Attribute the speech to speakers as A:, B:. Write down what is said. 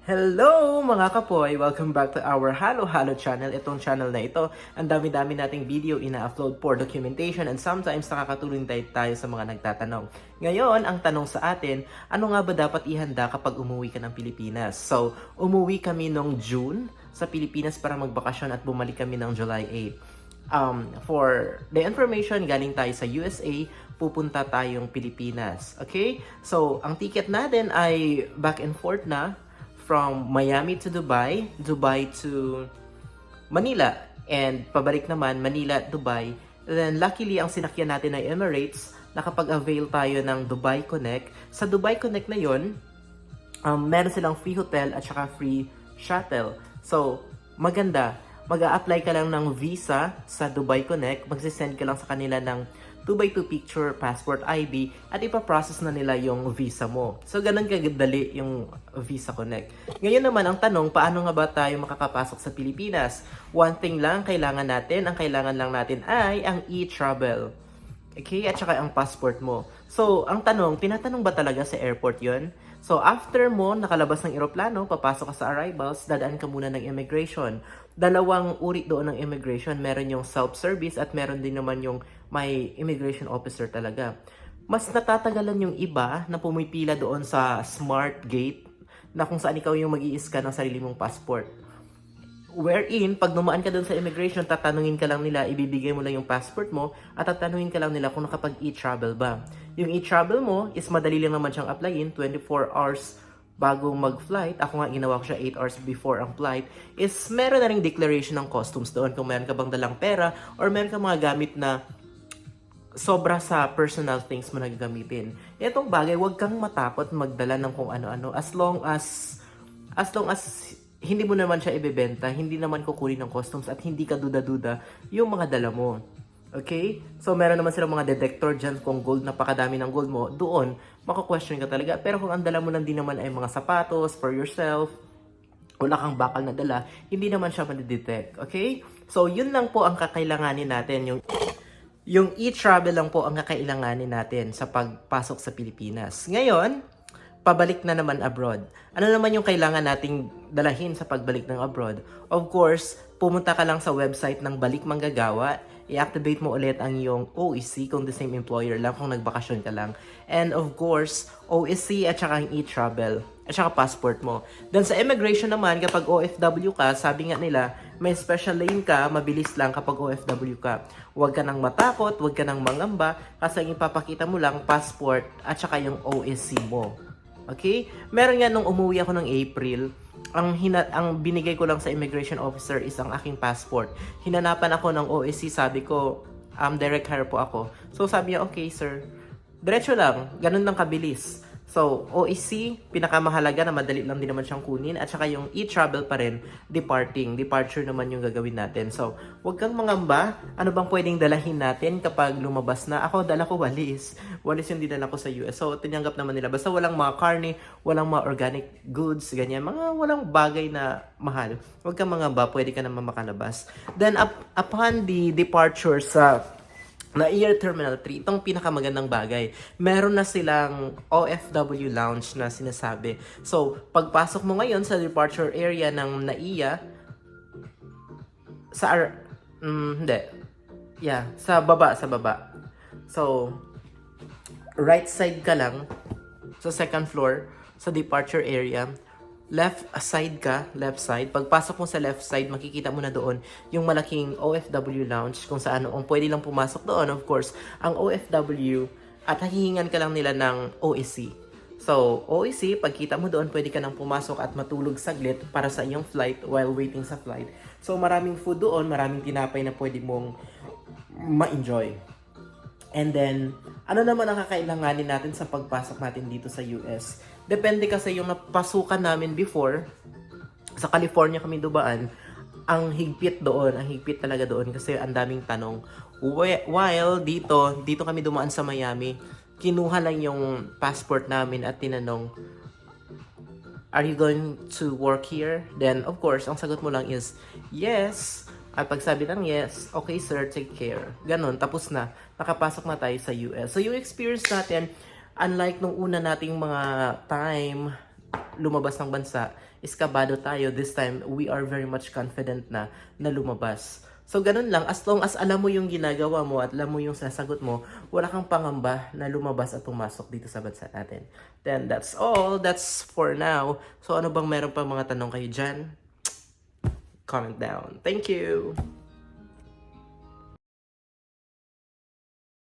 A: Hello mga kapoy! Welcome back to our Halo Halo channel. Itong channel na ito, ang dami-dami nating video ina-upload for documentation and sometimes nakakatulong tayo sa mga nagtatanong. Ngayon, ang tanong sa atin, ano nga ba dapat ihanda kapag umuwi ka ng Pilipinas? So, umuwi kami noong June sa Pilipinas para magbakasyon at bumalik kami ng July 8. For the information, galing tayo sa USA, pupunta tayong Pilipinas. Okay? So, ang ticket natin ay back and forth na from Miami to Dubai, Dubai to Manila, and pabalik naman Manila, Dubai. Then luckily ang sinakyan natin ay Emirates, nakapag-avail tayo ng Dubai Connect. Sa Dubai Connect na yon, meron silang free hotel at saka free shuttle. So, maganda. Mag-a-apply ka lang ng visa sa Dubai Connect, magsisend ka lang sa kanila ng 2x2 picture, passport ID, at ipaprocess na nila yung visa mo. So, ganun kagadali yung Visa Connect. Ngayon naman, ang tanong, paano nga ba tayo makakapasok sa Pilipinas? One thing lang kailangan natin, ang kailangan lang natin ay ang e-travel. Okay? At saka ang passport mo. So, ang tanong, tinatanong ba talaga sa airport yon? So, after mo nakalabas ng eroplano, papasok ka sa arrivals, dadaan ka muna ng immigration. Dalawang uri doon ng immigration. Meron yung self-service at meron din naman yung may immigration officer talaga. Mas natatagalan yung iba na pumipila doon sa smart gate na kung saan ikaw yung mag-i-scan ng sarili mong passport. Wherein, pag dumaan ka doon sa immigration, tatanungin ka lang nila, ibibigay mo lang yung passport mo, at tatanungin ka lang nila kung nakapag e-travel ba. Yung e-travel mo is madali lang naman siyang applyin, 24 hours bago mag-flight. Ako nga ginawa ko siya 8 hours before ang flight. Is meron na ring declaration ng customs doon kung meron ka bang dalang pera or meron ka mga gamit na sobra sa personal things mo na gagamitin. Itong bagay, huwag kang matakot magdala ng kung ano-ano as long as hindi mo naman siya ibebenta, hindi naman kukunin ng customs at hindi ka duda-duda yung mga dala mo. Okay? So, meron naman silang mga detector dyan kung gold, napakadami ng gold mo, doon, maka-question ka talaga. Pero kung ang dala mo lang din naman ay mga sapatos for yourself, wala kang bakal na dala, hindi naman siya madidetect. Okay? So, yun lang po ang kakailanganin natin, yung e-travel lang po ang kakailanganin natin sa pagpasok sa Pilipinas. Ngayon, pabalik na naman abroad. Ano naman yung kailangan nating dalahin sa pagbalik ng abroad? Of course, pumunta ka lang sa website ng Balik Manggagawa, i-activate mo ulit ang iyong OEC kung the same employer lang, kung nagbakasyon ka lang. And of course, OEC at saka ang e-travel, at saka passport mo. Then sa immigration naman, kapag OFW ka, sabi nga nila, may special lane ka, mabilis lang kapag OFW ka. Huwag ka nang matakot, huwag ka nang mangamba, kasi ang ipapakita mo lang, passport at saka yung OEC mo. Okay? Meron nga nung umuwi ako ng April, ang binigay ko lang sa immigration officer is ang aking passport. Hinanapan ako ng OSC, sabi ko, direct hire po ako. So sabi niya, okay sir, diretso lang, ganun lang kabilis. So, OEC, pinakamahalaga na madali lang din naman siyang kunin. At saka yung e-travel pa rin, departure naman yung gagawin natin. So, huwag kang mangamba. Ano bang pwedeng dalahin natin kapag lumabas na? Ako, dala ko walis. Walis yung dinala ko sa US. So, tinanggap naman nila. Basta walang mga karne, walang mga organic goods, ganyan. Mga walang bagay na mahal. Huwag kang mangamba, pwede ka naman makalabas. Then, upon the departure sa Air Terminal 3, itong pinakamagandang bagay, meron na silang OFW lounge na sinasabi. So, pagpasok mo ngayon sa departure area ng NAIA, sa baba. So, right side ka lang, sa second floor, sa departure area, left side. Pagpasok mo sa left side, makikita mo na doon yung malaking OFW lounge kung saan pwede lang pumasok doon. Of course, ang OFW at hihingan ka lang nila ng OEC. So, OEC, pagkita mo doon, pwede ka nang pumasok at matulog saglit para sa iyong flight while waiting sa flight. So, maraming food doon, maraming tinapay na pwede mong ma-enjoy. And then, ano naman ang kakailanganin natin sa pagpasok natin dito sa US? Depende kasi yung napasukan namin before, sa California kami dumaan, ang higpit talaga doon kasi ang daming tanong. While dito kami dumaan sa Miami, kinuha lang yung passport namin at tinanong, are you going to work here? Then, of course, ang sagot mo lang is, yes. At pag sabi ng yes, okay sir, take care. Ganon, tapos na. Nakapasok na tayo sa US. So, yung experience natin, unlike nung una nating mga time lumabas ng bansa, iskabado tayo. This time, we are very much confident na lumabas. So, ganun lang. As long as alam mo yung ginagawa mo at alam mo yung sasagot mo, wala kang pangamba na lumabas at pumasok dito sa bansa natin. Then, that's all. That's for now. So, ano bang meron pa mga tanong kayo dyan? Comment down. Thank you!